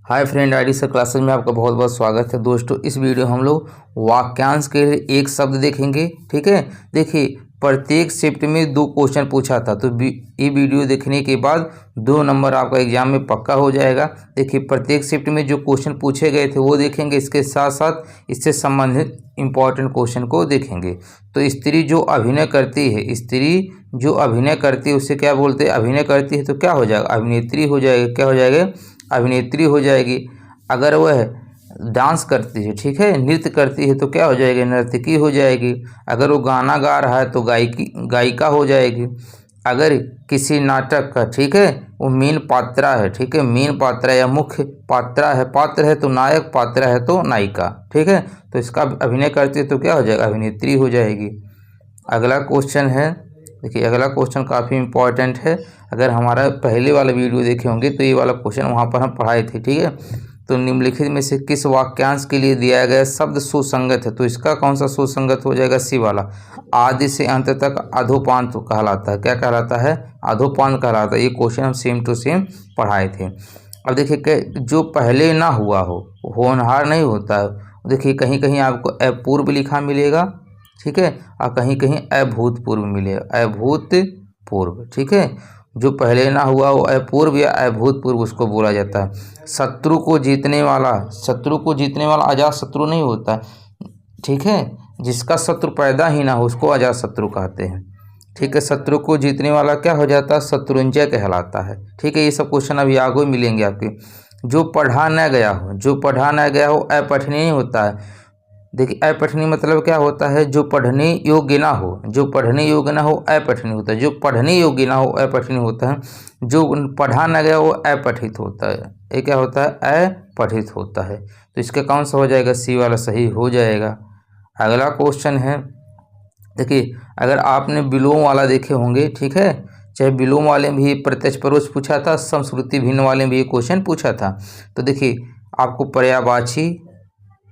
Hi friend, ID sir classes में आपका बहुत बहुत स्वागत है। दोस्तों, इस वीडियो हम लोग वाक्यांश के लिए एक शब्द देखेंगे। ठीक है, देखिए प्रत्येक शिफ्ट में 2 क्वेश्चन पूछा था, तो ये वीडियो देखने के बाद 2 नंबर आपका एग्जाम में पक्का हो जाएगा। देखिए प्रत्येक शिफ्ट में जो क्वेश्चन पूछे गए थे वो देखेंगे, इसके साथ साथ इससे संबंधित इम्पॉर्टेंट क्वेश्चन को देखेंगे। तो स्त्री जो अभिनय करती है, स्त्री जो अभिनय करती है उसे क्या बोलते हैं? अभिनय करती है तो क्या हो जाएगा? अभिनेत्री हो जाएगी। क्या हो जाएगा? अभिनेत्री हो जाएगी। अगर वह डांस करती है, ठीक है, नृत्य करती है तो क्या हो जाएगी? नर्तकी हो जाएगी। अगर वो गाना गा रहा है तो गायिका हो जाएगी। अगर किसी नाटक का, ठीक है, वो मेन पात्रा है, ठीक है, मेन पात्रा या मुख्य पात्रा है, पात्र है तो नायक, पात्रा है तो नायिका। ठीक है, तो इसका अभिनय करती है तो क्या हो जाएगा? अभिनेत्री हो जाएगी। अगला क्वेश्चन है, देखिए अगला क्वेश्चन काफ़ी इंपॉर्टेंट है। अगर हमारा पहले वाला वीडियो देखे होंगे तो ये वाला क्वेश्चन वहाँ पर हम पढ़ाए थे। ठीक है, तो निम्नलिखित में से किस वाक्यांश के लिए दिया गया शब्द सुसंगत है? तो इसका कौन सा सुसंगत हो जाएगा? सी वाला। आदि से अंत तक अधोपांत कहलाता है। क्या कहलाता है? अधोपांत कहलाता है। ये क्वेश्चन हम सेम टू सेम पढ़ाए थे। अब देखिए, जो पहले ना हुआ हो होनहार नहीं होता है। देखिए कहीं कहीं आपको अपूर्व लिखा मिलेगा, ठीक है, और कहीं कहीं अभूतपूर्व मिलेगा, अभूतपूर्व। ठीक है, जो पहले ना हुआ वो अपूर्व या अभूतपूर्व उसको बोला जाता है। शत्रु को जीतने वाला अजात शत्रु नहीं होता। ठीक है, जिसका शत्रु पैदा ही ना हो उसको अजात शत्रु कहते हैं। ठीक है, शत्रु को जीतने वाला क्या हो जाता है? शत्रुंजय कहलाता है। ठीक है, ये सब क्वेश्चन अभी आगे मिलेंगे आपके। जो पढ़ा न गया हो अपठनीय होता है। देखिए अपठनीय मतलब क्या होता है? जो पढ़ने योग्य ना हो, अपठनीय होता है। जो पढ़ने योग्य ना हो अपठनीय होता है। जो पढ़ा ना गया वो अपठित होता है। ये क्या होता है? अपठित होता है। तो इसका कौन सा हो जाएगा? सी वाला सही हो जाएगा। अगला क्वेश्चन है, देखिए अगर आपने विलोम वाला देखे होंगे, ठीक है, चाहे विलोम वाले में भी प्रत्यक्ष परोक्ष पूछा था, समश्रुति भिन्न वाले में भी क्वेश्चन पूछा था। तो देखिए आपको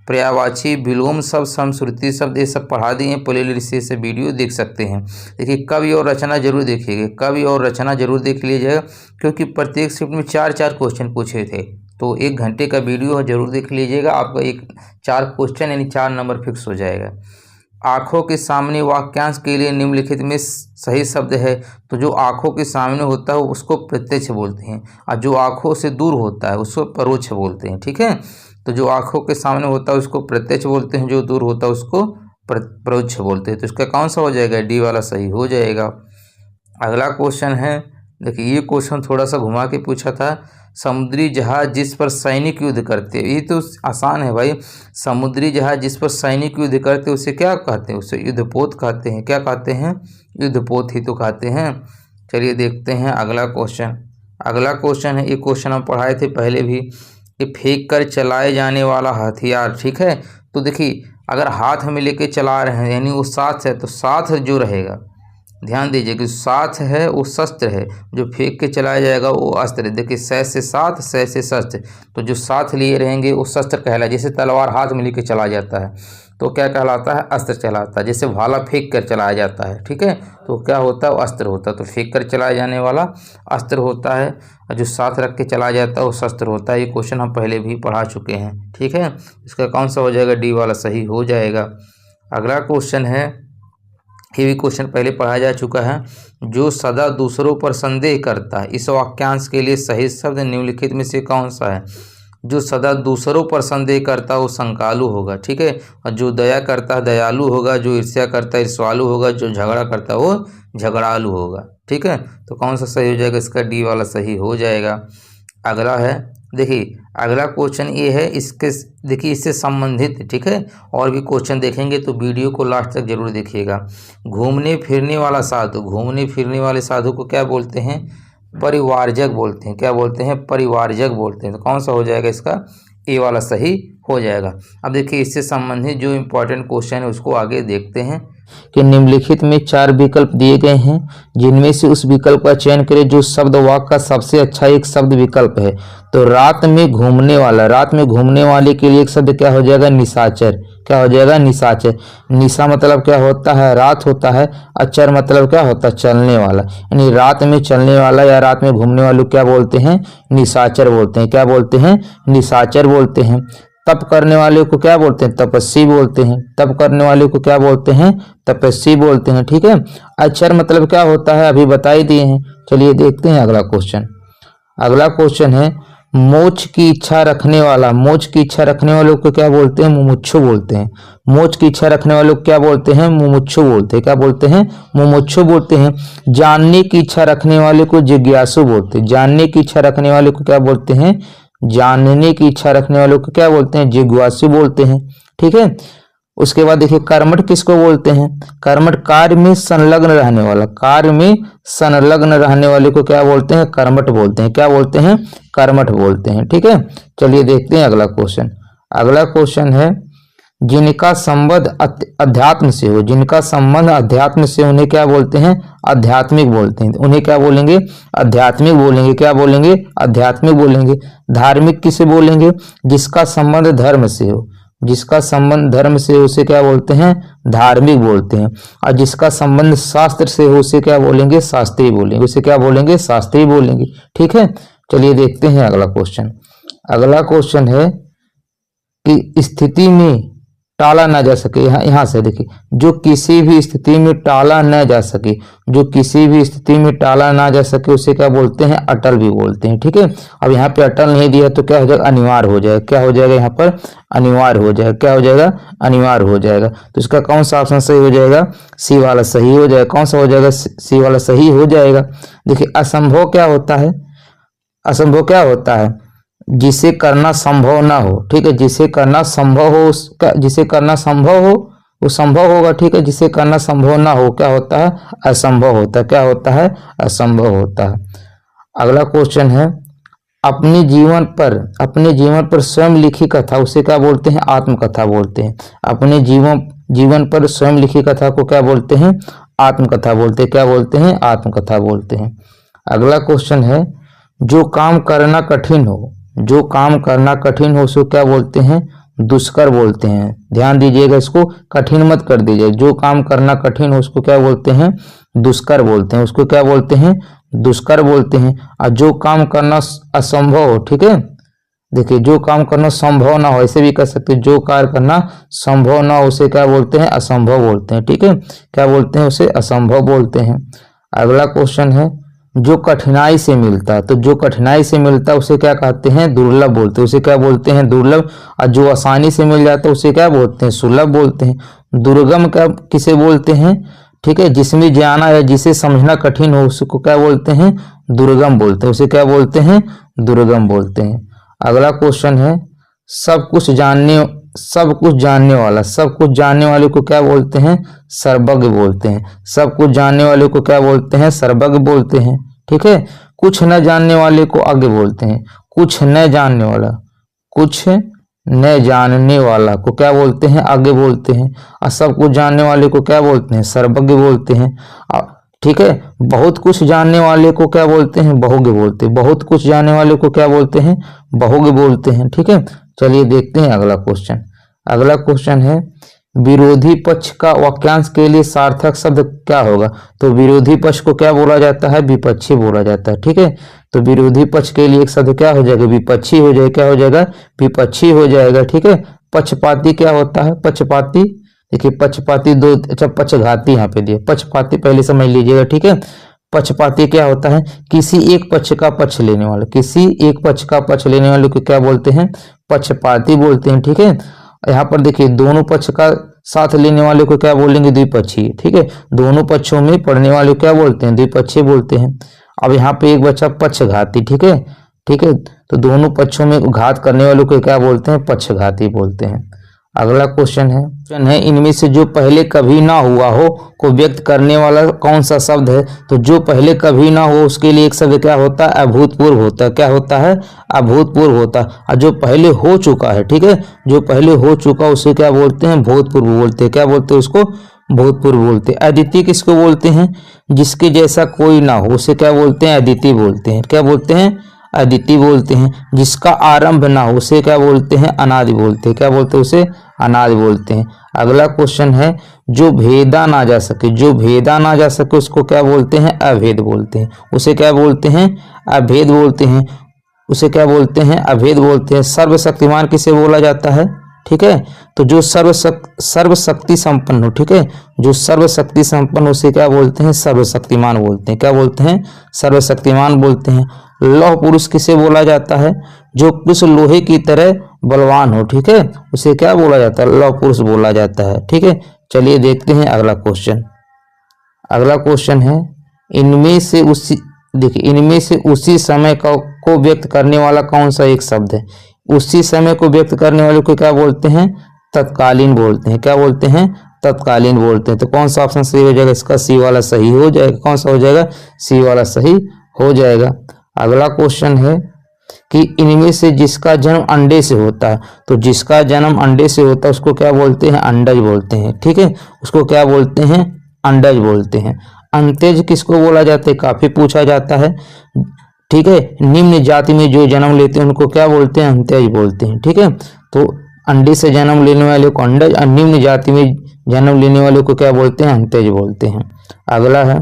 पर्यायवाची, विलोम शब्द, समश्रुति शब्द, ये सब पढ़ा दिए हैं। प्ले लिस्ट से वीडियो देख सकते हैं। देखिए कवि और रचना जरूर देखिएगा, कवि और रचना जरूर देख लीजिएगा, क्योंकि प्रत्येक शिफ्ट में 4 क्वेश्चन पूछे थे। तो 1 घंटे का वीडियो जरूर देख लीजिएगा, आपका 4 क्वेश्चन यानी 4 नंबर फिक्स हो जाएगा। आँखों के सामने वाक्यांश के लिए निम्नलिखित में सही शब्द है। तो जो आँखों के सामने होता है उसको प्रत्यक्ष बोलते हैं, और जो आँखों से दूर होता है उसको परोक्ष बोलते हैं। ठीक है, तो जो आँखों के सामने होता है उसको प्रत्यक्ष बोलते हैं, जो दूर होता है उसको परोक्ष बोलते हैं। तो इसका कौन सा हो जाएगा? डी वाला सही हो जाएगा। अगला क्वेश्चन है, देखिए ये क्वेश्चन थोड़ा सा घुमा के पूछा था। समुद्री जहाज जिस पर सैनिक युद्ध करते हैं, ये तो आसान है भाई। समुद्री जहाज जिस पर सैनिक युद्ध करते हैं उसे क्या कहते हैं? उसे युद्धपोत कहते हैं। क्या कहते हैं? युद्धपोत ही तो कहते हैं। चलिए देखते हैं अगला क्वेश्चन है, ये क्वेश्चन हम पढ़ाए थे पहले भी। ये फेंक कर चलाए जाने वाला हथियार, ठीक है। तो देखिए अगर हाथ में लेके चला रहे हैं यानी वो साथ है, तो साथ जो रहेगा, ध्यान दीजिए कि साथ है वो शस्त्र है, जो फेंक के चलाया जाएगा वो अस्त्र है। देखिए सै से साथ, सै से शस्त्र, तो जो साथ लिए रहेंगे वो शस्त्र कहलाए। जैसे तलवार हाथ में लेके चला जाता है तो क्या कहलाता है? अस्त्र कहलाता है। जैसे भाला फेंक कर चलाया जाता है, ठीक है, तो क्या होता है? वो अस्त्र होता है। तो फेंक कर चलाया जाने वाला अस्त्र होता है, और जो साथ रख के चलाया जाता है वो शस्त्र होता है। ये क्वेश्चन हम पहले भी पढ़ा चुके हैं। ठीक है, इसका कौन सा हो जाएगा? डी वाला सही हो जाएगा। अगला क्वेश्चन है, ये भी क्वेश्चन पहले पढ़ाया जा चुका है। जो सदा दूसरों पर संदेह करता है, इस वाक्यांश के लिए सही शब्द निम्नलिखित में से कौन सा है? जो सदा दूसरों पर संदेह करता है वो संकालु होगा, ठीक है, और जो दया करता है दयालु होगा, जो ईर्ष्या करता है ईर्ष्वालु होगा, जो झगड़ा करता है वो झगड़ालु होगा। ठीक है, तो कौन सा सही हो जाएगा? इसका डी वाला सही हो जाएगा। अगला है, देखिए अगला क्वेश्चन ये है, देखिए इससे संबंधित, ठीक है, और भी क्वेश्चन देखेंगे तो वीडियो को लास्ट तक जरूर देखिएगा। घूमने फिरने वाले साधु को क्या बोलते हैं? परिवारजक बोलते हैं। क्या बोलते हैं? परिवारजक बोलते हैं। तो कौन सा हो जाएगा? इसका ए वाला सही हो जाएगा। अब देखिए इससे संबंधित जो इम्पोर्टेंट क्वेश्चन है उसको आगे देखते हैं कि निम्नलिखित में 4 विकल्प दिए गए हैं, जिनमें से उस विकल्प का चयन करें जो शब्द वाक्य का सबसे अच्छा एक शब्द विकल्प है। तो रात में घूमने वाले के लिए एक शब्द क्या हो जाएगा? निशाचर। क्या हो जाएगा, निशाचर। निशा मतलब क्या होता है, रात होता है। अचर मतलब क्या होता है, चलने वाला। यानी रात में चलने वाला या रात में घूमने वालों क्या बोलते हैं, निशाचर बोलते हैं। क्या बोलते हैं, निशाचर बोलते हैं। तप करने वाले को क्या बोलते हैं, तपस्वी बोलते हैं। तप करने वाले को क्या बोलते हैं, तपस्वी बोलते हैं। ठीक है, अक्षर मतलब क्या होता है, अभी बता ही दिए हैं। चलिए देखते हैं अगला क्वेश्चन। अगला क्वेश्चन है, मोक्ष की इच्छा रखने वाला, मोक्ष की इच्छा रखने वालों को क्या बोलते हैं, मुमुक्षु बोलते हैं। मोक्ष की इच्छा रखने वालों को क्या बोलते हैं, मुमुक्षु बोलते हैं। क्या बोलते हैं, मुमुक्षु बोलते हैं। जानने की इच्छा रखने वाले को जिज्ञासु बोलते हैं। जानने की इच्छा रखने वाले को क्या बोलते हैं, जानने की इच्छा रखने वालों को क्या बोलते हैं, जिज्ञासु बोलते हैं। ठीक है, उसके बाद देखिए कर्मठ किसको बोलते हैं, कर्मठ कार्य में संलग्न रहने वाला, कार्य में संलग्न रहने वाले को क्या बोलते हैं, कर्मठ बोलते हैं। क्या बोलते हैं, कर्मठ बोलते हैं। ठीक है, चलिए देखते हैं अगला क्वेश्चन। अगला क्वेश्चन है, जिनका संबंध अध्यात्म से हो, जिनका संबंध अध्यात्म से उन्हें क्या बोलते हैं, आध्यात्मिक बोलते हैं। उन्हें क्या बोलेंगे, आध्यात्मिक बोलेंगे। क्या बोलेंगे, आध्यात्मिक बोलेंगे। धार्मिक किसे बोलेंगे, जिसका संबंध धर्म से हो, जिसका संबंध धर्म से हो उसे क्या बोलते हैं, धार्मिक बोलते हैं। और जिसका संबंध शास्त्र से हो उसे क्या बोलेंगे, शास्त्रीय बोलेंगे। उसे क्या बोलेंगे, शास्त्रीय बोलेंगे। ठीक है, चलिए देखते हैं अगला क्वेश्चन। अगला क्वेश्चन है कि स्थिति में टाला ना जा सके, यहाँ से देखिए, जो किसी भी स्थिति में टाला न जा सके, जो किसी भी स्थिति में टाला ना जा सके उसे क्या बोलते हैं, अटल भी बोलते हैं। ठीक है, अब यहाँ पे अटल नहीं दिया तो क्या हो जाएगा, अनिवार्य हो जाएगा। क्या हो जाएगा, यहाँ पर अनिवार्य हो जाएगा। क्या हो जाएगा, अनिवार्य हो जाएगा। तो इसका कौन सा ऑप्शन सही हो जाएगा, सी वाला सही हो जाएगा। कौन सा हो जाएगा, सी वाला सही हो जाएगा। देखिए असंभव क्या होता है, असंभव क्या होता है, जिसे करना संभव ना हो। ठीक है, जिसे करना संभव हो उसका, जिसे करना संभव हो वो संभव होगा। ठीक है, जिसे करना संभव ना हो क्या होता है, असंभव होता है। क्या होता है, असंभव होता है। अगला क्वेश्चन है, अपने जीवन पर स्वयं लिखी कथा उसे क्या बोलते हैं, आत्मकथा बोलते हैं। अपने जीवन पर स्वयं लिखी कथा को क्या बोलते हैं, आत्मकथा बोलते हैं। क्या बोलते हैं, आत्मकथा बोलते हैं। अगला क्वेश्चन है, जो काम करना कठिन हो, जो काम करना कठिन हो उसको क्या बोलते हैं, दुष्कर बोलते हैं। ध्यान दीजिएगा, इसको कठिन मत कर दीजिए। जो काम करना कठिन हो उसको क्या बोलते हैं, दुष्कर बोलते हैं। उसको क्या बोलते हैं, दुष्कर बोलते हैं। और जो काम करना असंभव हो, ठीक है, देखिए जो काम करना संभव ना हो, ऐसे भी कर सकते हैं, जो कार्य करना संभव ना हो उसे क्या बोलते हैं, असंभव बोलते हैं। ठीक है, क्या बोलते हैं, उसे असंभव बोलते हैं। अगला क्वेश्चन है, जो कठिनाई से मिलता है, तो जो कठिनाई से मिलता है उसे क्या कहते हैं, दुर्लभ बोलते हैं। उसे क्या बोलते हैं, दुर्लभ। और जो आसानी से मिल जाता है उसे क्या बोलते हैं, सुलभ बोलते हैं। दुर्गम क्या किसे बोलते हैं, ठीक है, जिसमें जाना या जिसे समझना कठिन हो उसको क्या बोलते हैं, दुर्गम बोलते हैं। उसे क्या बोलते हैं, दुर्गम बोलते हैं। अगला क्वेश्चन है, सब कुछ जानने वाला, सब कुछ जानने वाले को क्या बोलते हैं, सर्वज्ञ बोलते हैं। सब कुछ जानने वाले को क्या बोलते हैं, सर्वज्ञ बोलते हैं। ठीक है, कुछ न जानने वाले को अज्ञ बोलते हैं। कुछ न जानने वाला, कुछ न जानने वाला को क्या बोलते हैं, अज्ञ बोलते हैं। और सब कुछ जानने वाले को क्या बोलते हैं, सर्वज्ञ बोलते हैं। ठीक है, बहुत कुछ जानने वाले को क्या बोलते हैं, बहुज्ञ बोलते हैं। बहुत कुछ जानने वाले को क्या बोलते हैं, बहुज्ञ बोलते हैं। ठीक है, चलिए देखते हैं अगला क्वेश्चन। अगला क्वेश्चन है, विरोधी पक्ष का वाक्यांश के लिए सार्थक शब्द क्या होगा। तो विरोधी पक्ष को क्या बोला जाता है, विपक्षी बोला जाता है। ठीक है, तो विरोधी पक्ष के लिए एक शब्द क्या हो जाएगा, विपक्षी हो जाएगा। क्या हो जाएगा, विपक्षी हो जाएगा। ठीक है, पक्षपाती क्या होता है, पक्षपाती, देखिए पक्षपाती दो, अच्छा पक्षघाती यहाँ पे दिए, पक्षपाती पहले समझ लीजिएगा। ठीक है, पक्षपाती क्या होता है, किसी एक पक्ष का पक्ष लेने वाला, किसी एक पक्ष का पक्ष लेने वाले को क्या बोलते हैं, पक्षपाती बोलते हैं। ठीक है, यहाँ पर देखिए दोनों पक्ष का साथ लेने वाले को क्या बोलेंगे, द्विपक्षीय। ठीक है, दोनों पक्षों में पढ़ने वाले को क्या बोलते हैं, द्विपक्षीय बोलते हैं। अब यहाँ पे एक बच्चा पक्षघाती। ठीक है, ठीक है, तो दोनों पक्षों में घात करने वालों को क्या बोलते हैं, पक्षघाती बोलते हैं। अगला क्वेश्चन है, इनमें से जो पहले कभी ना हुआ हो को व्यक्त करने वाला कौन सा शब्द है। तो जो पहले कभी ना हो उसके लिए एक शब्द क्या होता है, अभूतपूर्व होता है। क्या होता है, अभूतपूर्व होता है। और जो पहले हो चुका है, ठीक है, जो पहले हो चुका उसे क्या बोलते हैं, भूतपूर्व बोलते हैं। क्या बोलते हैं उसको, भूतपूर्व बोलते हैं। अदिति किसको बोलते हैं, जिसके जैसा कोई ना हो उसे क्या बोलते हैं, अदिति बोलते हैं। क्या बोलते हैं, अदिति बोलते हैं। जिसका आरंभ ना हो उसे क्या बोलते हैं, अनादि बोलते हैं। क्या बोलते हैं उसे, अनाज बोलते हैं। अगला क्वेश्चन है जो भेदा ना जा सके, जो भेदा ना जा सके उसको क्या बोलते हैं? अभेद बोलते हैं। उसे क्या बोलते हैं? अभेद बोलते हैं। उसे क्या बोलते हैं? अभेद बोलते हैं। सर्वशक्तिमान किसे बोला जाता है? ठीक है, तो जो सर्वशक्ति संपन्न हो, ठीक है, जो सर्वशक्ति संपन्न उसे क्या बोलते हैं? सर्वशक्तिमान बोलते हैं। क्या बोलते हैं? सर्वशक्तिमान बोलते हैं। लौह पुरुष किसे बोला जाता है? जो कुछ लोहे की तरह बलवान हो, ठीक है, उसे क्या बोला जाता है? लौह पुरुष बोला जाता है। ठीक है, चलिए देखते हैं अगला क्वेश्चन। अगला क्वेश्चन है इनमें से उसी, देखिए, इनमें से उसी समय को व्यक्त करने वाला कौन सा एक शब्द है? उसी समय को व्यक्त करने वाले को क्या बोलते हैं? तत्कालीन बोलते हैं। क्या बोलते हैं? तत्कालीन बोलते हैं। तो कौन सा ऑप्शन सही हो जाएगा? इसका सी वाला सही हो जाएगा। कौन सा हो जाएगा? सी वाला सही हो जाएगा। अगला क्वेश्चन है कि इनमें से जिसका जन्म अंडे से होता है, तो जिसका जन्म अंडे से होता है उसको क्या बोलते हैं? अंडज बोलते हैं। ठीक है, उसको क्या बोलते हैं? अंडज बोलते हैं। अंतेज किसको बोला जाता है? काफी पूछा जाता है। ठीक है, निम्न जाति में जो जन्म लेते हैं उनको क्या बोलते हैं? अंत्यज बोलते हैं। ठीक है, तो अंडे से जन्म लेने वाले को अंडज और निम्न जाति में जन्म लेने वाले को क्या बोलते हैं? अंत्यज बोलते हैं। अगला है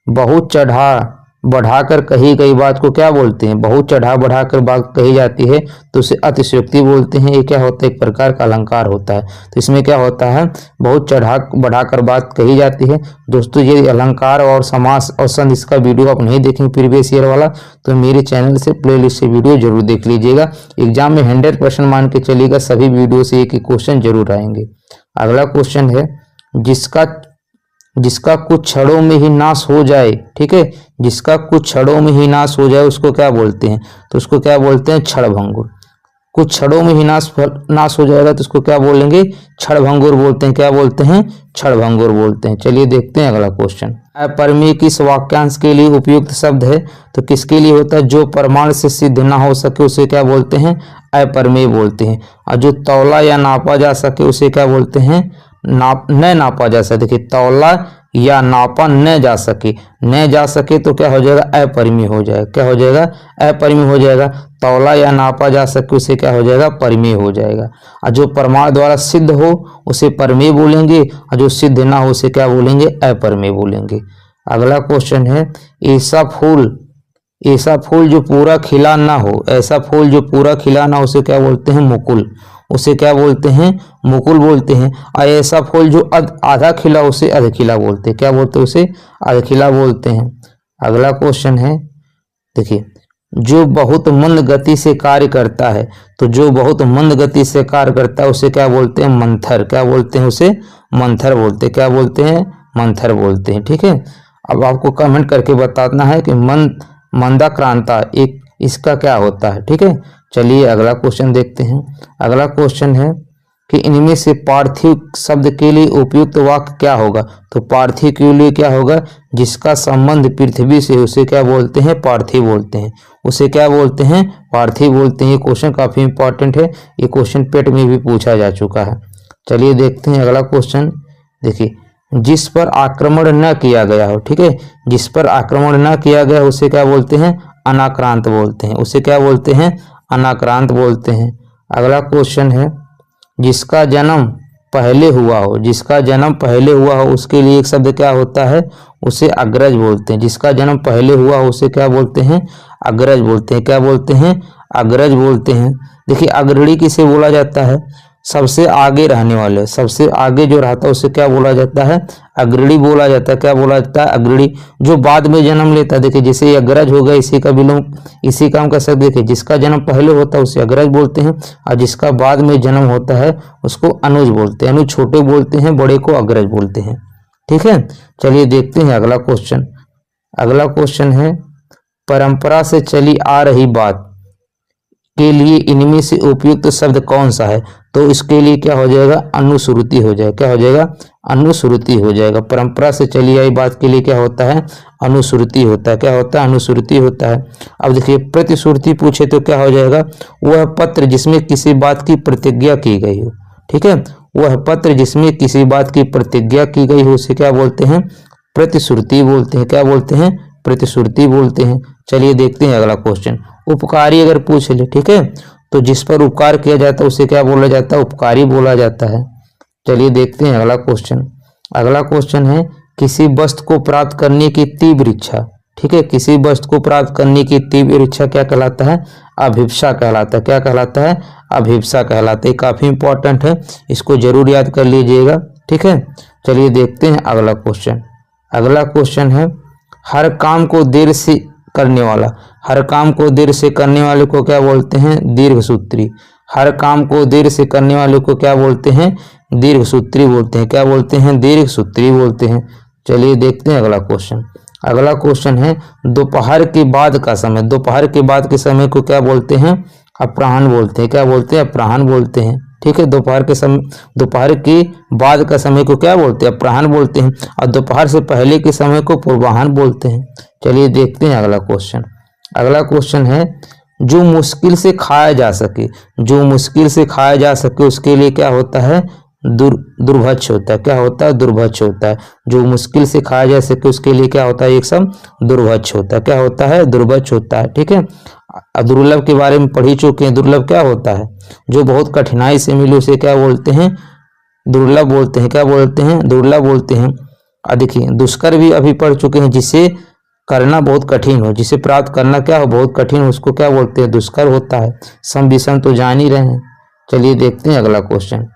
बहुत चढ़ा बढ़ाकर कही गई बात को क्या बोलते हैं? बहुत चढ़ा बढ़ाकर बात कही जाती है तो उसे अतिशयोक्ति बोलते हैं। ये क्या होता है? एक प्रकार का अलंकार होता है। तो इसमें क्या होता है? बहुत चढ़ा बढ़ाकर बात कही जाती है। दोस्तों, ये अलंकार और समास और संधि इसका वीडियो आप नहीं देखेंगे प्रीवियस ईयर वाला, तो मेरे चैनल से प्लेलिस्ट से वीडियो जरूर देख लीजिएगा। एग्जाम में 100% मान के चलिएगा, सभी वीडियो से एक ही क्वेश्चन जरूर आएंगे। अगला क्वेश्चन है जिसका कुछ क्षणों में ही नाश हो जाए, ठीक है, जिसका कुछ क्षणों में ही नाश हो जाए उसको क्या बोलते हैं? तो उसको क्या बोलते हैं? क्षणभंगुर। कुछ क्षणों में ही नाश हो जाएगा तो उसको क्या बोलेंगे? क्षणभंगुर बोलते हैं। क्या बोलते हैं? क्षणभंगुर बोलते हैं। चलिए देखते हैं अगला क्वेश्चन। अपरिमेय किस वाक्यांश के लिए उपयुक्त शब्द है? तो किसके लिए होता है? जो प्रमाण से सिद्ध ना हो सके उसे क्या बोलते हैं? अपरिमेय बोलते हैं। और जो तौला या नापा जा सके उसे क्या बोलते हैं? न नापा जा सके। देखिए, तौला या नापा न जा सके तो क्या हो जाएगा? अपरिमेय हो जाएगा। क्या हो जाएगा? अपरिमेय हो जाएगा। तौला या नापा जा सके उसे क्या हो जाएगा? परिमेय हो जाएगा। और जो प्रमाण द्वारा सिद्ध हो उसे परिमेय बोलेंगे और जो सिद्ध ना हो उसे क्या बोलेंगे? अपरिमेय बोलेंगे। अगला क्वेश्चन है ऐसा फूल जो पूरा खिला ना हो, ऐसा फूल जो पूरा खिला ना हो उसे क्या बोलते हैं? मुकुल। उसे क्या बोलते हैं? मुकुल बोलते हैं। और ऐसा फूल जो आधा खिला उसे अधखिला बोलते हैं। क्या बोलते हैं? उसे अधखिला बोलते हैं। अगला क्वेश्चन है, देखिए, जो बहुत मंद गति से कार्य करता है, तो जो बहुत मंद गति से कार्य करता है उसे क्या बोलते हैं? मंथर। क्या बोलते हैं? उसे मंथर बोलते हैं। क्या बोलते हैं? मंथर बोलते हैं। ठीक है, अब आपको कमेंट करके बताना है कि मंदाक्रांता एक इसका क्या होता है। ठीक है, चलिए अगला क्वेश्चन देखते हैं। अगला क्वेश्चन है कि इनमें से पार्थिव शब्द के लिए उपयुक्त वाक्य क्या होगा? तो पार्थिव के लिए क्या होगा? जिसका संबंध पृथ्वी से उसे क्या बोलते हैं? पार्थिव बोलते हैं। उसे क्या बोलते हैं? पार्थिव बोलते हैं। ये क्वेश्चन काफी इंपॉर्टेंट है, ये क्वेश्चन पेट में भी पूछा जा चुका है। चलिए देखते हैं अगला क्वेश्चन। देखिए, जिस पर आक्रमण न किया गया हो, ठीक है, जिस पर आक्रमण न किया गया उसे क्या बोलते हैं? अनाक्रांत बोलते हैं। उसे क्या बोलते हैं? अनाक्रांत बोलते हैं। अगला क्वेश्चन है जिसका जन्म पहले हुआ हो, जिसका जन्म पहले हुआ हो उसके लिए एक शब्द क्या होता है? उसे अग्रज बोलते हैं। जिसका जन्म पहले हुआ हो उसे क्या बोलते हैं? अग्रज बोलते हैं। क्या बोलते हैं? अग्रज बोलते हैं। देखिए, अग्रणी किसे बोला जाता है? सबसे आगे रहने वाले, सबसे आगे जो रहता है उसे क्या बोला जाता है? अग्रणी बोला जाता है। क्या बोला जाता है? अग्रणी। जो बाद में जन्म लेता है, देखिए जैसे अग्रज हो गया, इसी का विलोम इसी काम का शब्द। देखिए, जिसका जन्म पहले होता है उसे अग्रज बोलते हैं और जिसका बाद में जन्म होता है उसको अनुज बोलते हैं। अनुज छोटे बोलते हैं, बड़े को अग्रज बोलते हैं। ठीक है, चलिए देखते हैं अगला क्वेश्चन। अगला क्वेश्चन है परंपरा से चली आ रही बात के लिए इनमें से उपयुक्त शब्द कौन सा है? तो इसके लिए क्या हो जाएगा? अनुश्रुति हो जाएगा। क्या हो जाएगा? अनुश्रुति हो जाएगा। परंपरा से चली आई बात के लिए क्या होता है? अनुश्रुति होता है। क्या होता है? अनुश्रुति होता है। अब देखिए, प्रतिश्रुति पूछे तो क्या हो जाएगा? वह पत्र जिसमें किसी बात की प्रतिज्ञा की गई हो। ठीक है, वह पत्र जिसमें किसी बात की प्रतिज्ञा की गई हो उसे क्या बोलते हैं? प्रतिश्रुति बोलते हैं। क्या बोलते हैं? प्रतिश्रुति बोलते हैं। चलिए देखते हैं अगला क्वेश्चन। उपकारी अगर पूछ ले, ठीक है, तो जिस पर उपकार किया जाता है उसे क्या बोला जाता है? उपकारी बोला जाता है। चलिए देखते हैं अगला क्वेश्चन। अगला क्वेश्चन है किसी वस्तु को प्राप्त करने की तीव्र इच्छा, ठीक है, किसी वस्तु को प्राप्त करने की तीव्र इच्छा क्या कहलाता है? अभिप्सा कहलाता है। क्या कहलाता है? अभिप्सा कहलाता है। काफी इंपॉर्टेंट है, इसको जरूर याद कर लीजिएगा, ठीक है। चलिए देखते हैं अगला क्वेश्चन। अगला क्वेश्चन है हर काम को देर से करने वाला, हर काम को देर से करने वाले को क्या बोलते हैं? दीर्घसूत्री। हर काम को देर से करने वाले को क्या बोलते हैं? दीर्घसूत्री बोलते हैं। क्या बोलते हैं? दीर्घसूत्री बोलते हैं। चलिए देखते हैं अगला क्वेश्चन। अगला क्वेश्चन है दोपहर के बाद का समय, दोपहर के बाद के समय को क्या बोलते हैं? अपराह्न बोलते हैं। क्या बोलते हैं? अपराह्न बोलते हैं, ठीक है। दोपहर के समय, दोपहर के बाद का समय को क्या बोलते हैं? अपराह्न बोलते हैं। और दोपहर से पहले के समय को पूर्वाह्न बोलते हैं। चलिए देखते हैं अगला क्वेश्चन। अगला क्वेश्चन है जो मुश्किल से खाया जा सके, जो मुश्किल से खाया जा सके उसके लिए क्या होता है? दुर्भक्ष होता है। क्या होता है? दुर्भक्ष होता है। जो मुश्किल से खाया जा सके उसके लिए क्या होता है? एक सब दुर्भक्ष होता है। क्या होता है? दुर्भक्ष होता है, ठीक है। दुर्लभ के बारे में पढ़ ही चुके हैं। दुर्लभ क्या होता है? जो बहुत कठिनाई से मिले उसे क्या बोलते हैं? दुर्लभ बोलते हैं। क्या बोलते हैं? दुर्लभ बोलते हैं। देखिए दुष्कर भी अभी पढ़ चुके हैं, जिसे करना बहुत कठिन हो, जिसे प्राप्त करना क्या हो? बहुत कठिन हो, उसको क्या बोलते हैं? दुष्कर होता है। सम विषम तो जान ही रहे हैं। चलिए देखते हैं अगला क्वेश्चन।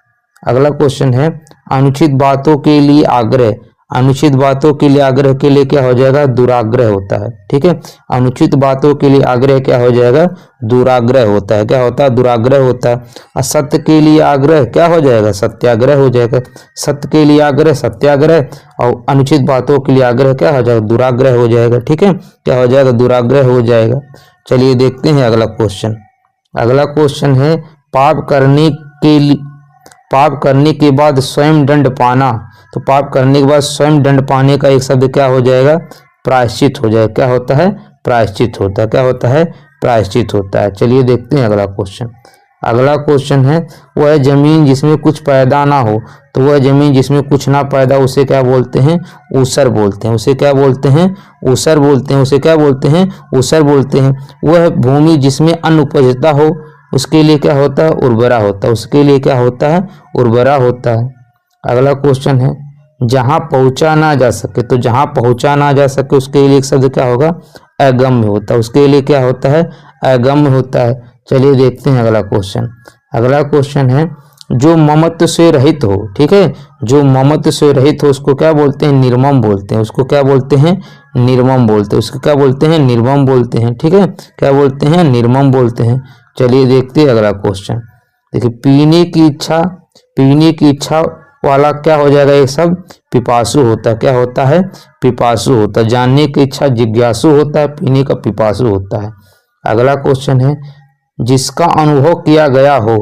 अगला क्वेश्चन है अनुचित बातों के लिए आग्रह, अनुचित बातों के लिए आग्रह के लिए क्या हो जाएगा? दुराग्रह होता है, ठीक है। अनुचित बातों के लिए आग्रह क्या हो जाएगा? दुराग्रह होता है। क्या होता है? दुराग्रह होता है। और सत्य के लिए आग्रह क्या हो जाएगा? सत्याग्रह हो जाएगा। सत्य के लिए आग्रह सत्याग्रह, और अनुचित बातों के लिए आग्रह क्या हो जाएगा? दुराग्रह हो जाएगा, ठीक है। क्या हो जाएगा? दुराग्रह हो जाएगा। चलिए देखते हैं अगला क्वेश्चन। अगला क्वेश्चन है पाप करने के बाद स्वयं दंड पाना, तो पाप करने के बाद स्वयं दंड पाने का एक शब्द क्या हो जाएगा? प्रायश्चित हो जाएगा। क्या होता है? प्रायश्चित होता है। क्या होता है? प्रायश्चित होता है। चलिए देखते हैं अगला क्वेश्चन। अगला क्वेश्चन है वह जमीन जिसमें कुछ पैदा ना हो, तो वह जमीन जिसमें कुछ ना पैदा उसे क्या बोलते हैं? ऊसर बोलते हैं। उसे क्या बोलते हैं? ऊसर बोलते हैं। उसे क्या बोलते हैं? ऊसर बोलते हैं। वह भूमि जिसमें अन्न उपजता हो उसके लिए क्या होता है? उर्वरा होता है। उसके लिए क्या होता है? उर्वरा होता है। अगला क्वेश्चन है जहां पहुंचा ना जा सके, तो जहां पहुंचा ना जा सके उसके लिए एक शब्द क्या होगा? अगम्य होता है। उसके लिए क्या होता है? अगम्य होता है। चलिए देखते हैं अगला क्वेश्चन। अगला क्वेश्चन है जो ममत्व से रहित हो, ठीक है, जो ममत्व से रहित हो उसको क्या बोलते हैं? निर्मम बोलते हैं। उसको क्या बोलते हैं? निर्मम बोलते हैं। उसको क्या बोलते हैं? निर्मम बोलते हैं, ठीक है। क्या बोलते हैं? निर्मम बोलते हैं। चलिए देखते हैं अगला क्वेश्चन। देखिए पीने की इच्छा वाला क्या हो जाएगा? एक शब्द पिपासु होता है। क्या होता है? पिपासु होता है। जानने की इच्छा जिज्ञासु होता है, पीने का पिपासु होता है। अगला क्वेश्चन है जिसका अनुभव किया गया हो,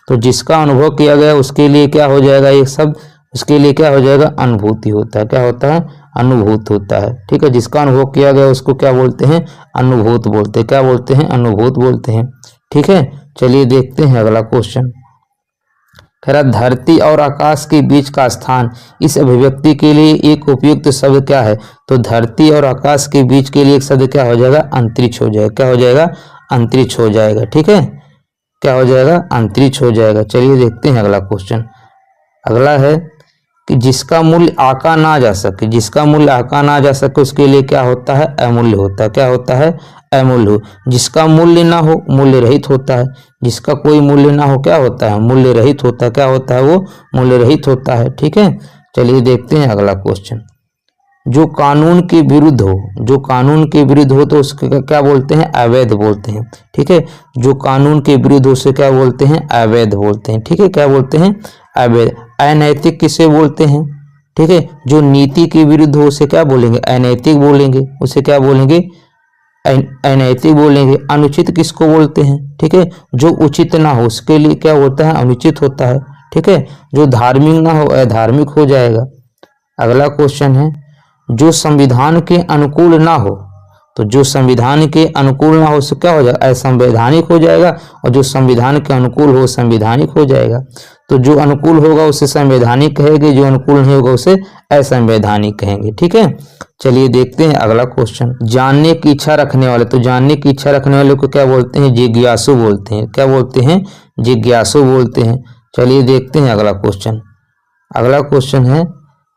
तो जिसका अनुभव किया गया उसके लिए क्या हो जाएगा? एक शब्द, उसके लिए क्या हो जाएगा? अनुभूति होता है। क्या होता है? अनुभूत होता है, ठीक है। जिसका अनुभव किया गया उसको क्या बोलते हैं? अनुभूत बोलते हैं। क्या बोलते हैं? अनुभूत बोलते हैं, ठीक है। चलिए देखते हैं अगला क्वेश्चन। कह रहा धरती और आकाश के बीच का स्थान, इस अभिव्यक्ति के लिए एक उपयुक्त शब्द क्या है? तो धरती और आकाश के बीच के लिए एक शब्द क्या हो जाएगा? अंतरिक्ष हो जाएगा। क्या हो जाएगा? अंतरिक्ष हो जाएगा, ठीक है। क्या हो जाएगा? अंतरिक्ष हो जाएगा। चलिए देखते हैं अगला क्वेश्चन। अगला है कि जिसका मूल्य आका ना जा सके, जिसका मूल्य आका ना जा सके उसके लिए क्या होता है? अमूल्य होता है। क्या होता है? अमूल्य हो। जिसका मूल्य ना हो मूल्य रहित होता है। जिसका कोई मूल्य ना हो क्या होता है? मूल्य रहित होता है। क्या होता है? वो मूल्य रहित होता है, ठीक है। चलिए देखते हैं अगला क्वेश्चन। जो कानून के विरुद्ध हो, जो कानून के विरुद्ध हो तो उसके क्या बोलते हैं? अवैध बोलते हैं, ठीक है। जो कानून के विरुद्ध हो उसे क्या बोलते हैं? अवैध बोलते हैं, ठीक है। क्या बोलते हैं? अवैध। अनैतिक किसे बोलते हैं? ठीक है। जो नीति के विरुद्ध हो उसे क्या बोलेंगे? अनैतिक बोलेंगे। उसे क्या बोलेंगे? अनैतिक बोलेंगे। अनुचित किसको बोलते हैं? ठीक है। जो उचित ना हो उसके लिए क्या होता है? अनुचित होता है, ठीक है। जो धार्मिक ना हो अधार्मिक हो जाएगा। अगला क्वेश्चन है जो संविधान के अनुकूल ना हो, तो जो संविधान के अनुकूल ना हो उससे क्या हो जाएगा? असंवैधानिक हो जाएगा। और जो संविधान के अनुकूल हो संवैधानिक हो जाएगा। तो जो अनुकूल होगा उसे संवैधानिक कहेंगे, जो अनुकूल नहीं होगा उसे असंवैधानिक कहेंगे, ठीक है। चलिए देखते हैं अगला क्वेश्चन। जानने की इच्छा रखने वाले, तो जानने की इच्छा रखने वाले को क्या बोलते हैं? जिज्ञासु बोलते हैं। क्या बोलते हैं? जिज्ञासु बोलते हैं। चलिए देखते हैं अगला क्वेश्चन। अगला क्वेश्चन है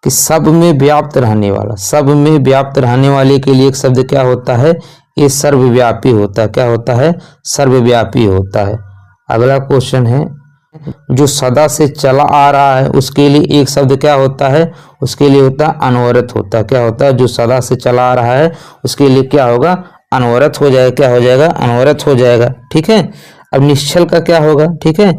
कि सब में व्याप्त रहने वाला, सब में व्याप्त रहने वाले के लिए एक शब्द क्या होता है? ये सर्वव्यापी होता है। क्या होता है? सर्वव्यापी होता है। अगला क्वेश्चन है जो सदा से चला आ रहा है उसके लिए एक शब्द क्या होता है? उसके लिए होता है अनवरत होता है। क्या होता है? जो सदा से चला आ रहा है उसके लिए क्या होगा? अनवरत हो जाएगा। क्या हो जाएगा? अनवरत हो जाएगा। ठीक है। अब निश्चल का क्या होगा? ठीक है,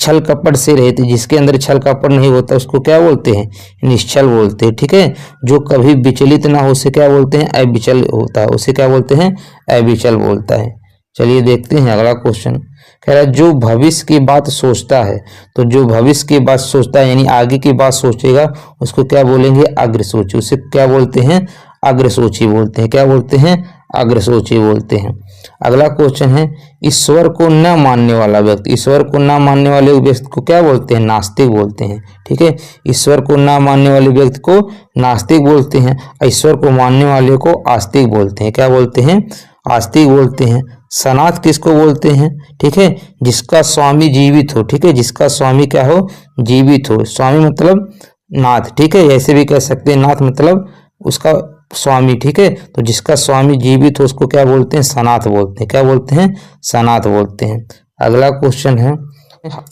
छल कपट से रहित, जिसके अंदर छल कपट नहीं होता उसको क्या बोलते हैं? निश्चल बोलते हैं। ठीक है। जो कभी विचलित ना हो उसे क्या बोलते हैं? अविचल होता है, उसे क्या बोलते हैं? अविचल बोलता है। चलिए देखते हैं अगला क्वेश्चन। कह रहा है जो भविष्य की बात सोचता है, तो जो भविष्य की बात सोचता है यानी आगे की बात सोचेगा उसको क्या बोलेंगे? अग्रसोची। उसे क्या बोलते हैं? अग्रसोची बोलते हैं। क्या बोलते हैं? अग्रसोची बोलते हैं। अगला क्वेश्चन है ईश्वर को न मानने वाला व्यक्ति, ईश्वर को न मानने वाले व्यक्ति को क्या बोलते हैं? नास्तिक बोलते हैं। ठीक है। ईश्वर को न मानने वाले व्यक्ति को नास्तिक बोलते हैं, ईश्वर को मानने वाले को आस्तिक बोलते हैं। क्या बोलते हैं? आस्तिक बोलते हैं। सनाथ किसको बोलते हैं? ठीक है, जिसका स्वामी जीवित हो। ठीक है, जिसका स्वामी क्या हो? जीवित हो। स्वामी मतलब नाथ। ठीक है, ऐसे भी कह सकते हैं नाथ मतलब उसका स्वामी। ठीक है, तो जिसका स्वामी जीवित हो उसको क्या बोलते हैं? सनाथ बोलते हैं। क्या बोलते हैं? सनाथ बोलते हैं। अगला क्वेश्चन है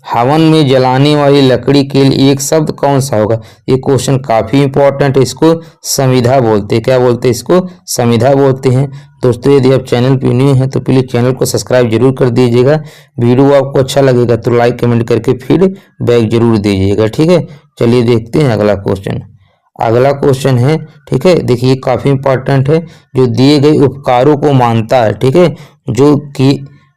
हवन में जलाने वाली लकड़ी के लिए एक शब्द कौन सा होगा? ये क्वेश्चन काफी इंपॉर्टेंट है। इसको समिधा बोलते हैं। क्या बोलते हैं? इसको समिधा बोलते हैं। दोस्तों यदि आप चैनल पर न्यू हैं तो प्लीज चैनल को सब्सक्राइब जरूर कर दीजिएगा। वीडियो आपको अच्छा लगेगा तो लाइक कमेंट करके फीडबैक जरूर दीजिएगा। ठीक है। चलिए देखते हैं अगला क्वेश्चन। अगला क्वेश्चन है, ठीक है, देखिए काफी इंपॉर्टेंट है, जो दिए गए उपकारों को मानता है। ठीक है,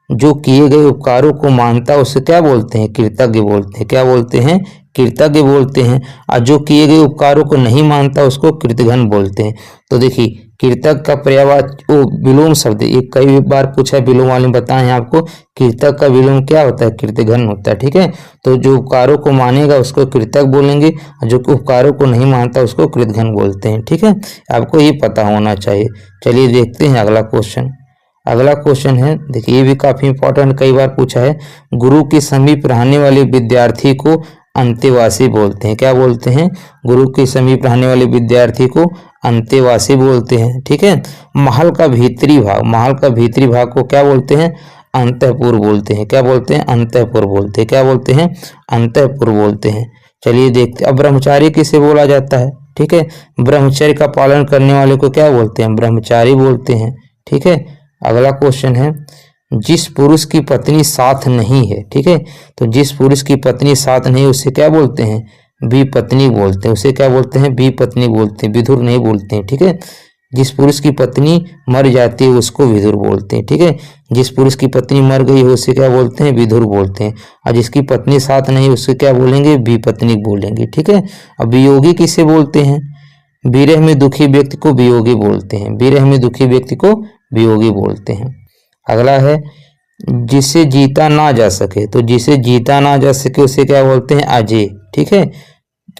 जो किए गए उपकारों को मानता है उसे क्या बोलते हैं? कृतज्ञ बोलते हैं। क्या बोलते हैं? कृतज्ञ बोलते हैं। और जो किए गए उपकारों को नहीं मानता उसको कृतघ्न बोलते हैं। तो देखिए कृतज्ञ का पर्यायवाची वो विलोम शब्द, ये कई बार पूछा विलोम वाले बताएं आपको। कृतज्ञ का विलोम क्या होता है? कृतघ्न होता है। ठीक है, तो जो उपकारों को मानेगा उसको कृतज्ञ बोलेंगे, और जो उपकारों को नहीं मानता उसको कृतघ्न बोलते हैं। ठीक है, आपको ये पता होना चाहिए। चलिए देखते हैं अगला क्वेश्चन। अगला क्वेश्चन है, देखिए ये भी काफी इंपॉर्टेंट, कई बार पूछा है। गुरु के समीप रहने वाले विद्यार्थी को अंतेवासी बोलते हैं। क्या बोलते हैं? गुरु के समीप रहने वाले विद्यार्थी को अंतेवासी बोलते हैं। ठीक है। महल का भीतरी भाग, महल का भीतरी भाग को क्या बोलते हैं? अंतःपुर बोलते हैं। क्या बोलते हैं? अंतःपुर बोलते हैं। क्या बोलते हैं? अंतःपुर बोलते हैं। चलिए देखते, अब ब्रह्मचारी किसे बोला जाता है? ठीक है, ब्रह्मचर्य का पालन करने वाले को क्या बोलते हैं? ब्रह्मचारी बोलते हैं। ठीक है। अगला क्वेश्चन है जिस पुरुष की पत्नी साथ नहीं है। ठीक है, तो जिस पुरुष की पत्नी साथ नहीं उसे क्या बोलते हैं? विपत्नी बोलते हैं। उसे क्या बोलते हैं? विपत्नी बोलते हैं, विधुर नहीं बोलते हैं। ठीक है, जिस पुरुष की पत्नी मर जाती है उसको विधुर बोलते हैं। ठीक है, जिस पुरुष की पत्नी मर गई हो उसे क्या बोलते हैं? विधुर बोलते हैं। और जिसकी पत्नी साथ नहीं उसे क्या बोलेंगे? विपत्नी बोलेंगे। ठीक है। अब वियोगी किसे बोलते हैं? विरह में दुखी व्यक्ति को वियोगी बोलते हैं। विरह में दुखी व्यक्ति को वियोगी बोलते हैं। अगला है जिसे जीता ना जा सके, तो जिसे जीता ना जा सके उसे क्या बोलते हैं? अजय। ठीक है,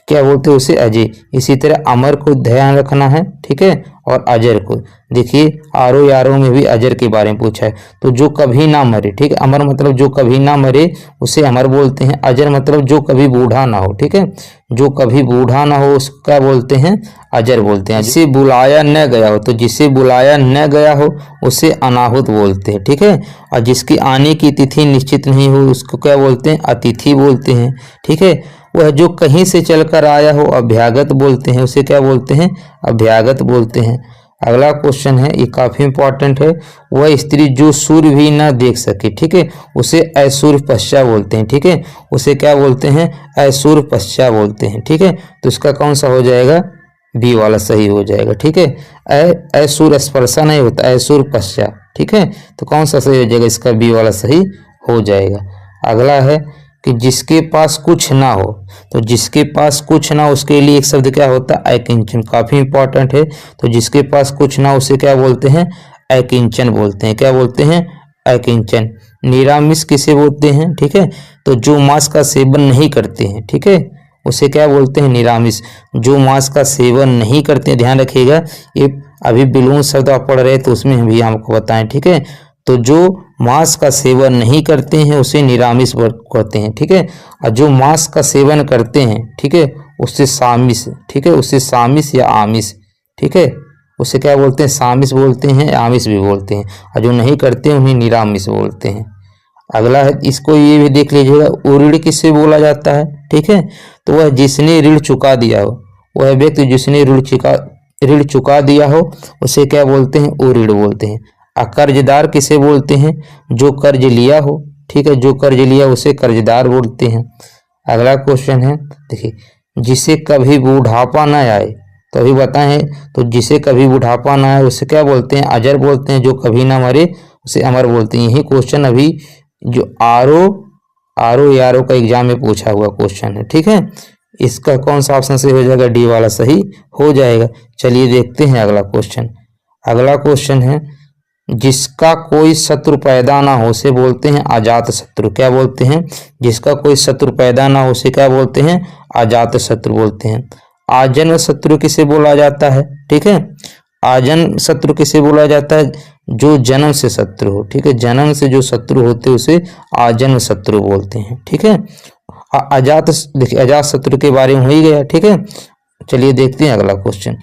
क्या बोलते हैं? उसे अजय। इसी तरह अमर को ध्यान रखना है। ठीक है, और अजर को देखिए आरो यारों में भी अजर के बारे में पूछा है, तो जो कभी ना मरे। ठीक है, अमर मतलब जो कभी ना मरे उसे अमर बोलते हैं। अजर मतलब जो कभी बूढ़ा ना हो। ठीक है, जो कभी बूढ़ा ना हो उसको क्या बोलते हैं? अजर बोलते हैं। जिसे बुलाया न गया हो, तो जिसे बुलाया न गया हो उसे अनाहुत बोलते हैं। ठीक है, और जिसकी आने की तिथि निश्चित नहीं हो उसको क्या बोलते हैं? अतिथि बोलते हैं। ठीक है, वह जो कहीं से चलकर आया हो अभ्यागत बोलते हैं। उसे क्या बोलते हैं? अभ्यागत बोलते हैं। अगला क्वेश्चन है, ये काफी इंपॉर्टेंट है। वह स्त्री जो सूर्य भी ना देख सके। ठीक है, उसे असूर्य पश्चा बोलते हैं। ठीक है, उसे क्या बोलते हैं? असूर्य पश्चा बोलते हैं। ठीक है, तो इसका कौन सा हो जाएगा? बी वाला सही हो जाएगा। ठीक है, असूर्य स्पर्शा नहीं होता, असूर्य पश्चा। ठीक है, तो कौन सा सही हो जाएगा? इसका बी वाला सही हो जाएगा। अगला है कि जिसके पास कुछ ना हो, तो जिसके पास कुछ ना उसके लिए एक शब्द क्या होता है? अकिंचन। काफी इंपॉर्टेंट है। तो जिसके पास कुछ ना उसे क्या बोलते हैं? अकिंचन बोलते हैं। क्या बोलते हैं? अकिंचन। निरामिष किसे बोलते हैं? ठीक है, तो जो मांस का सेवन नहीं करते हैं। ठीक है, उसे क्या बोलते हैं? निरामिष। जो मांस का सेवन नहीं करते, ध्यान रखिएगा, ये अभी विलोम शब्द आप पढ़ रहे तो उसमें भी हमको बताएं, ठीक है। तो जो मांस का सेवन नहीं करते हैं उसे निरामिष कहते हैं, ठीक है। और जो मांस का सेवन करते हैं, ठीक है, उससे सामिष, ठीक है, उससे सामिष या आमिष, ठीक है, उसे क्या बोलते हैं? सामिष बोलते हैं, आमिष भी बोलते हैं। और जो नहीं करते हैं उन्हें निरामिष बोलते हैं। अगला है, इसको ये भी देख लीजिएगा, ऋण किससे बोला जाता है, ठीक है। तो वह जिसने ऋण चुका दिया हो, वह व्यक्ति जिसने ऋण चुका दिया हो उसे क्या बोलते हैं? वो ऋण बोलते हैं। कर्जदार किसे बोलते हैं? जो कर्ज लिया हो, ठीक है, जो कर्ज लिया उसे कर्जदार बोलते हैं। अगला क्वेश्चन है, देखिए, जिसे कभी बुढ़ापा न आए, तो अभी बताएं, तो जिसे कभी बुढ़ापा ना आए उसे क्या बोलते हैं? अजर बोलते हैं। जो कभी ना मरे उसे अमर बोलते हैं। यही क्वेश्चन अभी जो आर ओ का एग्जाम में पूछा हुआ क्वेश्चन है, ठीक है। इसका कौन सा ऑप्शन सही हो जाएगा? डी वाला सही हो जाएगा। चलिए देखते हैं अगला क्वेश्चन। अगला क्वेश्चन है, जिसका कोई शत्रु पैदा ना हो उसे बोलते हैं अजात शत्रु। क्या बोलते हैं? जिसका कोई शत्रु पैदा ना हो उसे क्या बोलते हैं? अजात शत्रु बोलते हैं। आजन्म शत्रु किसे बोला जाता है, ठीक है। आजन्म शत्रु किसे बोला जाता है? जो जन्म से शत्रु हो, ठीक है, जन्म से जो शत्रु होते हैं उसे आजन्म शत्रु बोलते हैं, ठीक है। अजात, देखिए, अजात शत्रु के बारे में हो ही गया, ठीक है। चलिए देखते हैं अगला क्वेश्चन।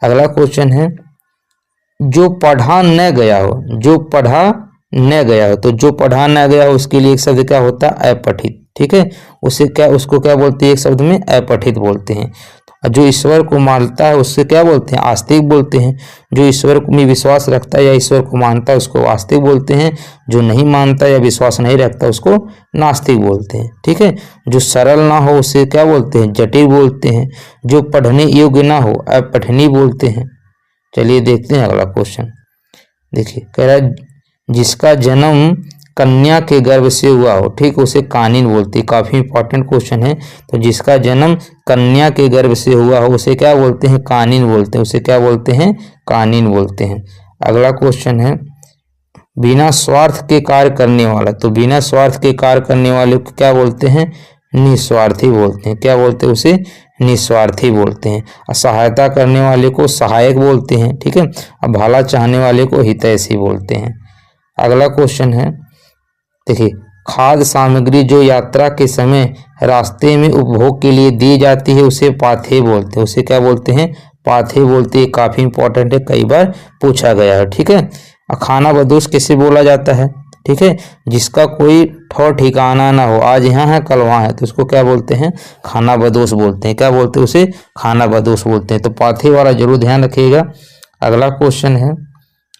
अगला क्वेश्चन है, जो पढ़ा न गया हो, जो पढ़ा न गया हो, तो जो पढ़ा न गया हो उसके लिए एक शब्द क्या होता है? अपठित, ठीक है। उसको क्या बोलते हैं? एक शब्द में अपठित बोलते हैं। जो ईश्वर को मानता है उससे क्या बोलते हैं? आस्तिक बोलते हैं। जो ईश्वर में विश्वास रखता है या ईश्वर को मानता है उसको आस्तिक बोलते हैं। जो नहीं मानता या विश्वास नहीं रखता उसको नास्तिक बोलते हैं, ठीक है। जो सरल ना हो उसे क्या बोलते हैं? जटिल बोलते हैं। जो पढ़ने योग्य ना हो अपठनीय बोलते हैं। चलिए देखते हैं अगला क्वेश्चन। देखिए, कह रहा है, जिसका जन्म कन्या के गर्भ से हुआ हो, ठीक, उसे कानीन बोलते हैं। काफी इंपॉर्टेंट क्वेश्चन है। तो जिसका जन्म कन्या के गर्भ से हुआ हो उसे क्या बोलते हैं? कानीन बोलते हैं। उसे क्या बोलते हैं? कानीन बोलते हैं। अगला क्वेश्चन है, बिना स्वार्थ के कार्य करने वाला, तो बिना स्वार्थ के कार्य करने वाले को क्या बोलते हैं? निस्वार्थी बोलते हैं। क्या बोलते हैं? उसे निस्वार्थी बोलते हैं। और सहायता करने वाले को सहायक बोलते हैं, ठीक है। और भला चाहने वाले को हितैषी बोलते हैं। अगला क्वेश्चन है, देखिए, खाद्य सामग्री जो यात्रा के समय रास्ते में उपभोग के लिए दी जाती है उसे पाथेय बोलते हैं। उसे क्या बोलते हैं? पाथेय बोलते हैं। काफी इंपॉर्टेंट है, कई बार पूछा गया है, ठीक है। खाना बदोश किसे बोला जाता है, ठीक है। जिसका कोई ठौर ठिकाना ना हो, आज यहाँ है कल वहाँ है, तो उसको क्या बोलते हैं? खाना बदोश बोलते हैं। क्या बोलते हैं? उसे खाना बदोश बोलते हैं। तो पाथेय वाला जरूर ध्यान रखिएगा। अगला क्वेश्चन है,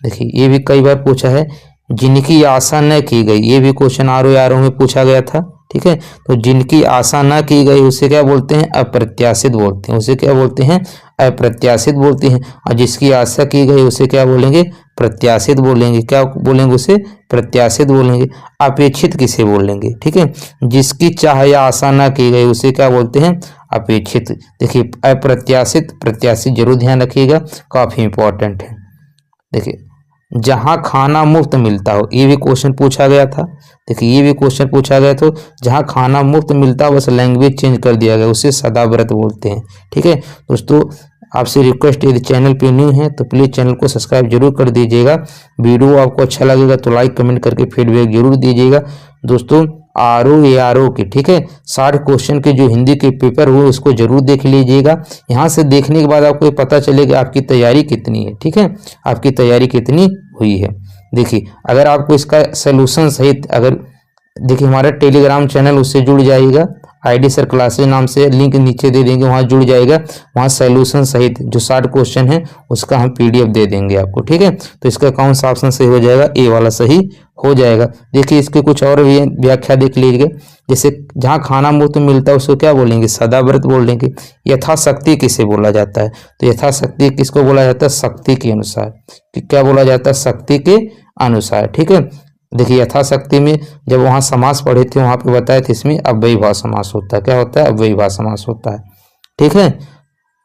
देखिए, ये भी कई बार पूछा है, जिनकी आशा न की गई। ये भी क्वेश्चन आर ओ में पूछा गया था, ठीक है। तो जिनकी आशा न की गई उसे क्या बोलते हैं? अप्रत्याशित बोलते हैं। उसे क्या बोलते हैं? अप्रत्याशित बोलते हैं। और जिसकी आशा की गई उसे क्या बोलेंगे? प्रत्याशित बोलेंगे। क्या बोलेंगे? उसे प्रत्याशित बोलेंगे। अपेक्षित किसे बोलेंगे, ठीक है। जिसकी चाह या आशा न की गई उसे क्या बोलते हैं? अपेक्षित। देखिए, अप्रत्याशित, प्रत्याशित जरूर ध्यान रखिएगा, काफी इंपॉर्टेंट है। देखिए, जहां खाना मुफ्त मिलता हो, ये भी क्वेश्चन पूछा गया था। देखिए, ये भी क्वेश्चन पूछा गया, तो जहां खाना मुफ्त मिलता हो बस लैंग्वेज चेंज कर दिया गया, उसे सदाव्रत बोलते हैं, ठीक है। दोस्तों, आपसे रिक्वेस्ट, यदि चैनल पे न्यू है तो प्लीज़ चैनल को सब्सक्राइब जरूर कर दीजिएगा। वीडियो आपको अच्छा लगेगा तो लाइक कमेंट करके फीडबैक जरूर दीजिएगा। दोस्तों, आर ओ के, ठीक है, 60 क्वेश्चन के जो हिंदी के पेपर हुए उसको जरूर देख लीजिएगा। यहाँ से देखने के बाद आपको पता चलेगा आपकी तैयारी कितनी है, ठीक है, आपकी तैयारी कितनी हुई है। देखिए, अगर आपको इसका सोल्यूशन सहित, अगर देखिए हमारा टेलीग्राम चैनल, उससे जुड़ जाइएगा। ID सर क्लासेज नाम से लिंक नीचे दे देंगे, वहाँ जुड़ जाएगा। वहाँ सोल्यूशन सहित जो 60 क्वेश्चन है उसका हम PDF दे देंगे आपको, ठीक है। तो इसका कौन सा ऑप्शन सही हो जाएगा? ए वाला सही हो जाएगा। देखिए, इसके कुछ और भी व्याख्या देख लीजिए। जैसे जहाँ खाना मुफ्त मिलता है उसको क्या बोलेंगे? सदाव्रत बोलेंगे। यथाशक्ति किसे बोला जाता है? तो यथाशक्ति किसको बोला जाता है? शक्ति के अनुसार। क्या बोला जाता है? शक्ति के अनुसार, ठीक है। देखिए, यथाशक्ति में जब वहाँ समास पढ़े थे वहाँ पे बताया था, इसमें अव्ययीभाव समास होता है। क्या होता है? अव्ययीभाव समास होता है, ठीक है।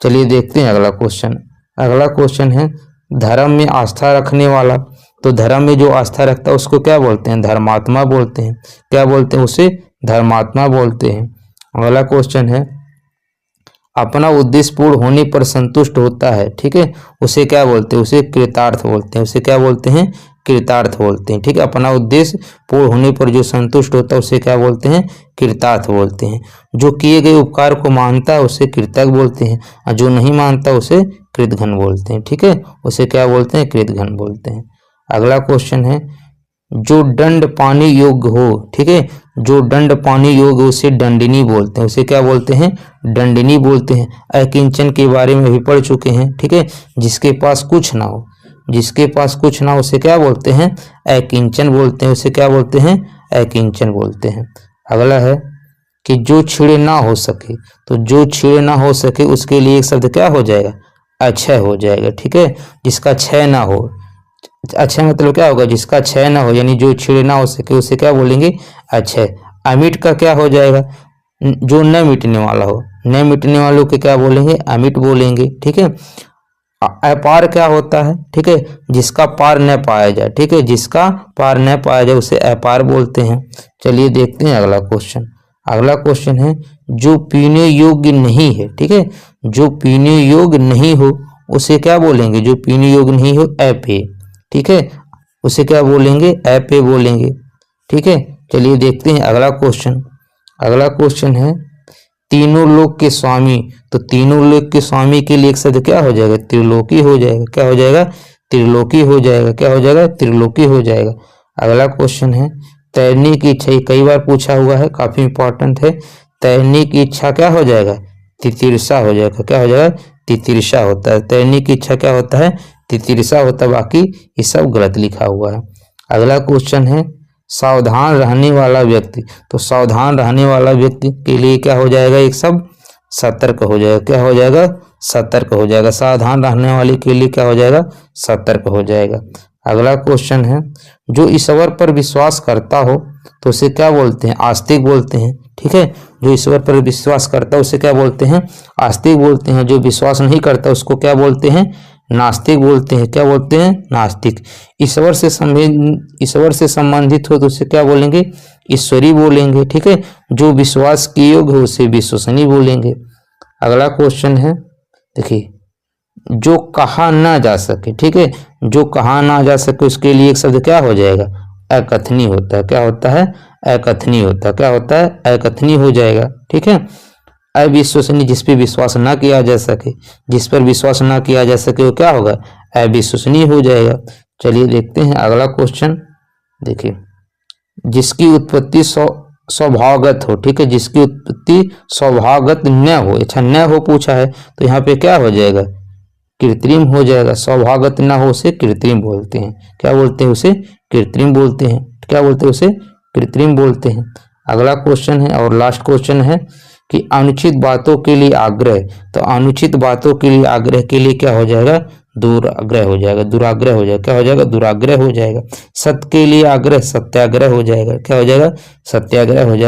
चलिए देखते हैं अगला क्वेश्चन। अगला क्वेश्चन है, धर्म में आस्था रखने वाला, तो धर्म में जो आस्था रखता है उसको क्या बोलते हैं? धर्मात्मा बोलते हैं। क्या बोलते हैं? उसे धर्मात्मा बोलते हैं। अगला क्वेश्चन है, अपना उद्देश्य पूर्ण होने पर संतुष्ट होता है, ठीक है, उसे क्या बोलते हैं, उसे कृतार्थ बोलते हैं, उसे क्या बोलते हैं, कृतार्थ बोलते हैं, ठीक है। अपना उद्देश्य पूर्ण होने पर जो संतुष्ट होता है उसे क्या बोलते हैं, कृतार्थ बोलते हैं। जो किए गए उपकार को मानता है उसे कृतज्ञ बोलते हैं, और जो नहीं मानता उसे कृतघ्न बोलते हैं, ठीक है, उसे क्या बोलते हैं, कृतघ्न बोलते हैं। अगला क्वेश्चन है, जो दंड पाने योग्य हो, ठीक है, जो दंड पाने योग्य उसे दंडिनी बोलते हैं, उसे क्या बोलते हैं, दंडिनी बोलते हैं। अकिंचन के बारे में भी पढ़ चुके हैं, ठीक है, जिसके पास कुछ ना हो, जिसके पास कुछ ना हो उसे क्या बोलते हैं, अकिंचन बोलते हैं, उसे क्या बोलते हैं, अकिंचन बोलते हैं। अगला है कि जो छिड़े ना हो सके, तो जो छिड़े ना हो सके उसके लिए एक शब्द क्या हो जाएगा, अक्षय हो जाएगा, ठीक है, जिसका क्षय ना हो। अक्षय मतलब क्या होगा, जिसका क्षय ना हो, यानी जो छिड़े ना हो सके उसे क्या बोलेंगे, अक्षय। अमिट का क्या हो जाएगा, जो न मिटने वाला हो, न मिटने वालों के क्या बोलेंगे, अमिट बोलेंगे, ठीक है। अपार क्या होता है, ठीक है, जिसका पार न पाया जाए, ठीक है, जिसका पार न पाया जाए उसे अपार बोलते हैं। चलिए देखते हैं अगला क्वेश्चन। अगला क्वेश्चन है, जो पीने योग्य नहीं है, ठीक है, जो पीने योग्य नहीं हो उसे क्या बोलेंगे, जो पीने योग्य नहीं हो, अपेय, ठीक है, उसे क्या बोलेंगे, अपेय बोलेंगे, ठीक है। चलिए देखते हैं अगला क्वेश्चन। अगला क्वेश्चन है, तीनों लोक के स्वामी, तो तीनों लोक के स्वामी के लिए एक शब्द क्या हो जाएगा, त्रिलोकी हो जाएगा, क्या हो जाएगा, त्रिलोकी हो जाएगा, क्या हो जाएगा, त्रिलोकी हो जाएगा। अगला क्वेश्चन है, तैरने की इच्छा, कई बार पूछा हुआ है, काफी इंपॉर्टेंट है। तैरने की इच्छा क्या हो जाएगा, तितिर्षा हो जाएगा, क्या हो जाएगा, तितिर्षा होता है। तैरने की इच्छा क्या होता है, तितिर्षा होता है, बाकी ये सब गलत लिखा हुआ है। अगला क्वेश्चन है, सावधान रहने वाला व्यक्ति, तो सावधान रहने वाला व्यक्ति के लिए क्या हो जाएगा, एक शब्द सतर्क हो जाएगा, क्या हो जाएगा, सतर्क हो जाएगा। सावधान रहने वाले के लिए क्या हो जाएगा, सतर्क हो जाएगा। अगला क्वेश्चन है, जो ईश्वर पर विश्वास करता हो तो उसे क्या बोलते हैं, आस्तिक बोलते हैं, ठीक है, जो ईश्वर पर विश्वास करता है उसे क्या बोलते हैं, आस्तिक बोलते हैं। जो विश्वास नहीं करता उसको क्या बोलते हैं, नास्तिक बोलते हैं, क्या बोलते हैं, नास्तिक। ईश्वर से संबंधित हो तो उसे क्या बोलेंगे, ईश्वरी बोलेंगे, ठीक है। जो विश्वास के योग्य हो उसे विश्वसनीय बोलेंगे। अगला क्वेश्चन है, देखिए, जो कहा ना जा सके, ठीक है, जो कहा ना जा सके उसके लिए एक शब्द क्या हो जाएगा, अकथनीय होता है, क्या होता है, अकथनीय होता है, क्या होता है, अकथनीय हो जाएगा, ठीक है। अविश्वसनीय, जिस पे विश्वास ना किया जा सके, जिस पर विश्वास ना किया जा सके वो क्या होगा, अविश्वसनीय हो जाएगा। चलिए देखते हैं अगला क्वेश्चन। देखिए, जिसकी उत्पत्ति स्वभावगत हो, ठीक है, जिसकी उत्पत्ति स्वभावगत न हो, अच्छा न हो पूछा है तो यहाँ पे क्या हो जाएगा, कृत्रिम हो जाएगा। स्वभावगत ना हो उसे कृत्रिम बोलते हैं, क्या बोलते हैं, उसे कृत्रिम बोलते हैं, क्या बोलते हैं, उसे कृत्रिम बोलते हैं। अगला क्वेश्चन है और लास्ट क्वेश्चन है कि अनुचित बातों के लिए आग्रह, तो अनुचित बातों के लिए आग्रह के लिए क्या हो जाएगा, दुराग्रह हो जाएगा, दुराग्रह हो जाएगा, क्या हो जाएगा, दुराग्रह हो जाएगा। सत्य के लिए आग्रह सत्याग्रह हो जाएगा, क्या हो जाएगा, सत्याग्रह हो जाएगा।